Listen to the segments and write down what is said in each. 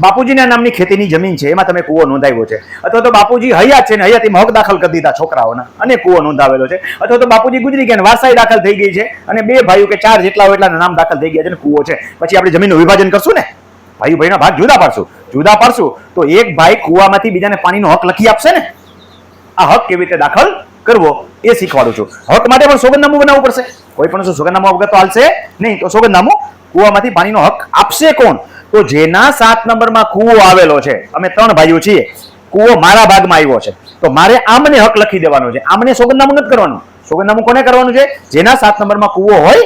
બાપુજીના નામની ખેતીની જમીન છે, એમાં તમે કૂવો નોંધાવ્યો છે, અથવા તો બાપુજી હયાત છે ને હયાતીમાં હક દાખલ કરી દીધા છોકરાઓના અને કૂવો નોંધાવેલો છે, અથવા તો બાપુજી ગુજરી ગયા વારસાઈ દાખલ થઈ ગઈ છે અને 2 ભાઈઓ કે 4 જેટલા હોય એટલાના નામ દાખલ થઈ ગયા છે ને કૂવો છે, પછી આપણે જમીનનું વિભાજન કરશું ને, ભાઈ ભાઈના ભાગ જુદા પાડશું તો એક ભાઈ કૂવામાંથી બીજાને પાણીનો હક લખી આપશે ને. આ હક કેવી રીતે દાખલ કરવો એ શીખવાડું છું. હક માટે પણ સોગંદનામું બનાવવું પડશે. કોઈ પણ સોગંદનામું વગર તો હાલશે નહીં. તો સોગંદનામું કૂવામાંથી પાણીનો હક આપશે કોણ? તો જેના 7 નંબરમાં કૂવો આવેલો છે, અમે 3 ભાઈઓ છીએ, કૂવો મારા ભાગમાં આવ્યો છે, તો મારે આમને હક લખી દેવાનો છે. આમને સોગંદનામું નથી કરવાનું. સોગંદનામું કોને કરવાનું છે? જેના 7 નંબરમાં કૂવો હોય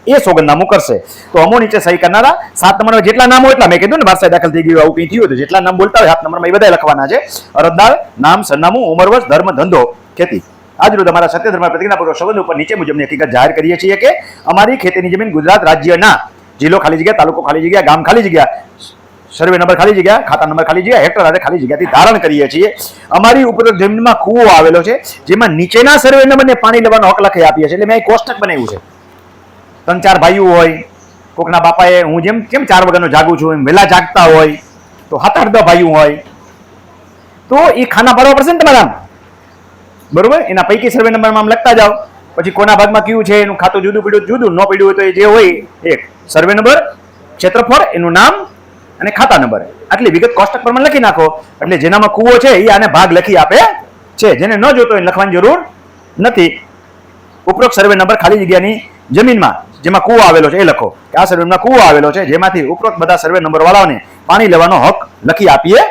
એ સોગંદનામું કરશે. તો અમો નીચે સહી કરનારા 7 નંબરમાં જેટલા નામ હોય એટલા, મેં કીધું ને વારસાઈ દાખલ થઈ ગયું આવું કંઈ થયું તો જેટલા નામ બોલતા હોય 7 નંબરમાં એ બધા લખવાના છે. અરજદાર, નામ, સરનામું, ઉંમર, વર્ષ, ધર્મ, ધંધો, ખેતી. આજ રોજ અમારા સત્ય ધર્મ પ્રતિજ્ઞાપૂર્વક સોગંદ ઉપર નીચે મુજબની હકીકત જાહેર કરીએ છીએ કે અમારી ખેતીની જમીન ગુજરાત રાજ્યના જિલ્લો ખાલી જગ્યા, તાલુકો ખાલી જગ્યા, ગામ ખાલી જગ્યા, સર્વે નંબર ખાલી જગ્યા, ખાતા નંબર ખાલી જગ્યા, હેક્ટર આરે ખાલી જગ્યાથી ધારણ કરીએ છીએ. અમારી ઉપરોક્ત જમીનમાં કૂવો આવેલો છે જેમાં નીચેના સર્વે નંબરને પાણી લેવાનો હક લખી આપીએ છીએ. એટલે મેં કોષ્ટક બનાવ્યું છે. 3-4 ભાઈઓ હોય, કોકના બાપાએ હું જેમ 4 વાગ્યાનો જાગું છું એમ વહેલા જાગતા હોય, તો 7-8 ભાઈઓ હોય, તો એ ખાના પાડવા પડશે ને તમારા, બરોબર? એના પૈકી સર્વે નંબરમાં આમ લખતા જાઓ. પછી કોના ભાગમાં કયું છે એનું ખાતું જુદું પડ્યું જુદું, ન પડ્યું હોય તો એ જે હોય એક સર્વે નંબર, ક્ષેત્રફળ, એનું નામ અને ખાતા નંબર, આટલી વિગત કોષ્ટક પર લખી નાખો. એટલે જેનામાં કૂવો છે એ આને ભાગ લખી આપે છે. જેને ન જોતો એને લખવાની જરૂર નથી. ઉપરોક્ત સર્વે નંબર ખાલી જગ્યાની જમીનમાં જેમાં કૂવો આવેલો છે એ લખો કે આ સર્વે નંબરમાં કૂવો આવેલો છે જેમાંથી ઉપરોક્ત બધા સર્વે નંબર વાળાઓને પાણી લેવાનો હક લખી આપીએ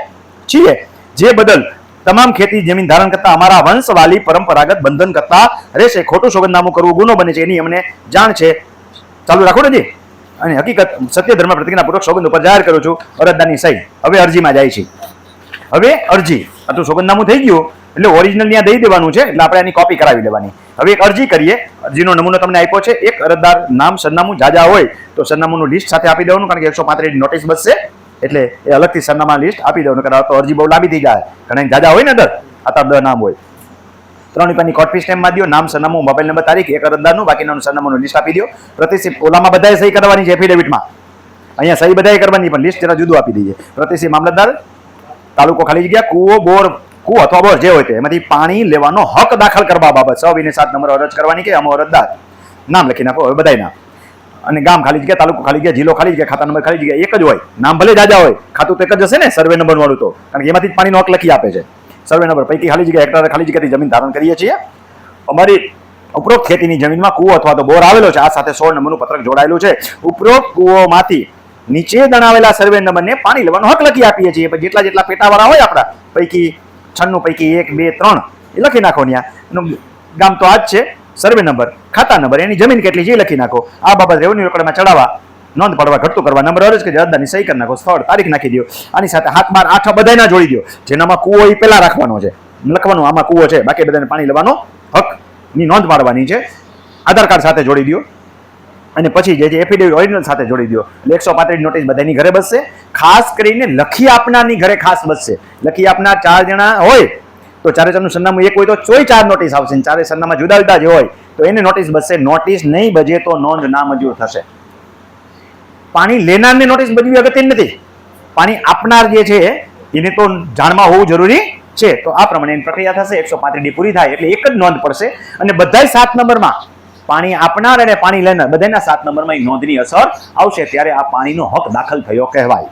છીએ. જે બદલ તમામ ખેતી જમીન ધારણ કરતા અમારા વંશવાલી પરંપરાગત બંધન કરતા રહેશે. ખોટું સોગંદનામું કરવું ગુનો બને છે એની અમને જાણ છે. ચાલુ રાખો ને જી. અને હકીકત સત્ય ધર્મ પ્રતિજ્ઞાપૂર્વક સોગંદ ઉપર જાહેર કરું છું. અરજદારની સહી. હવે અરજીમાં જાય છે. હવે અરજી આ તો સોગંદનામું થઈ ગયું એટલે ઓરિજિનલ ત્યાં દઈ દેવાનું છે. એટલે આપણે એની કોપી કરાવી લેવાની. હવે એક અરજી કરીએ. અરજીનો નમૂનો તમને આપ્યો છે. એક અરજદાર નામ, સરનામું જાજા હોય તો સરનામુંનું લિસ્ટ સાથે આપી દેવાનું, કારણ કે 135 નોટિસ બચશે એટલે એ અલગથી સરનામા લિસ્ટ આપી દેવાનું. કારણ તો અરજી બહુ લાંબી થઈ જાય. ઘણા જાજા હોય ને અંદર 7-8 નામ હોય. 3 રૂપિયાની કોટ ફી સ્ટેમ્પ માં દો. નામ, સરનામું, મોબાઈલ નંબર, તારીખ, એક અરજદારનું, બાકીનાનું સરનામાનું લિસ્ટ આપી દો. પ્રતિસિપ ઓલામાં બધાએ સહી કરવાની છે એફિડેવિટમાં. અહીંયા સહી બધાએ કરવાની પણ લિસ્ટ જરા જુદું આપી દઈએ. પ્રતિસિપ મામલતદાર, તાલુકો ખાલી જગ્યા, કૂવો, બોર, કૂવો અથવા બોર જે હોય તે એમાંથી પાણી લેવાનો હક દાખલ કરવા બાબત 6-7 નંબર અરજ કરવાની કે અમો અરજદાર નામ લખી નાખો. હવે બધાય નામ અને ગામ ખાલી જગ્યા, તાલુકો ખાલી જગ્યા, જિલ્લો ખાલી જગ્યા, ખાતા નંબર ખાલી જગ્યા એક જ હોય. નામ ભલે જાજા હોય, ખાતું તો એક જ હશે ને સર્વે નંબર વાળું તો, કારણ કે એમાંથી જ પાણીનો હક લખી આપે છે. સર્વે નંબર પૈકી ખાલી જગ્યા, હેક્ટર ખાલી જગ્યાથી જમીન ધારણ કરીએ છીએ. અમારી ઉપરોક્ત ખેતીની જમીનમાં કૂવો અથવા તો બોર આવેલો છે. આ સાથે 16 નંબરનું પત્રક જોડાયેલું છે. ઉપરોક્ત કૂવોમાંથી નીચે દણાવેલા સર્વે નંબરને પાણી લેવાનો હક લખી આપીએ છીએ. જેટલા જેટલા પેટાવાળા હોય આપણા પૈકી 96 પૈકી 1, 2, 3 એ લખી નાખો. ત્યાં ગામ તો આ જ છે. સર્વે નંબર, ખાતા નંબર, એની જમીન કેટલી છે એ લખી નાખો. આ બાબત રેવન્યુ રેકોર્ડમાં ચડાવવા, નોંધ પાડવા, ઘટતું કરવા, નંબર અરજ કે અરજદારની સહી કરી નાખો, સ્થળ, તારીખ નાખી દો. આની સાથે 7, 12, 8 બધાના જોડી દો. જેનામાં કૂવો એ પહેલા રાખવાનો છે, લખવાનું આમાં કૂવો છે, બાકી બધાને પાણી લેવાનો હકની નોંધ પાડવાની છે. આધાર કાર્ડ સાથે જોડી દો અને પછી જે એફિડેવિટ ઓરિજિનલ સાથે જોડી દો. એટલે 135 નોટિસ બધાની ઘરે બસશે. ખાસ કરીને લખી આપનારની ઘરે ખાસ બસશે. લખી આપનાર 4 જણા હોય તો 4 સરનામું એક હોય તો 4 નોટિસ આવશે. 4 સરનામા જુદા જુદા જે હોય તો એને નોટિસ બસશે. નોટિસ નહીં બજે તો નોંધ નામંજૂર થશે. પાણી લેનારને નોટિસ બજવી અગત્યની નથી. પાણી આપનાર જે છે એને તો જાણમાં હોવું જરૂરી છે. તો આ પ્રમાણે એની પ્રક્રિયા થશે. 135 પૂરી થાય એટલે એક જ નોંધ પડશે અને બધાય 7 નંબરમાં પાણી આપનાર અને પાણી લેનાર બધાના 7 નંબરમાં નોંધની અસર આવશે. ત્યારે આ પાણીનો હક દાખલ થયો કહેવાય.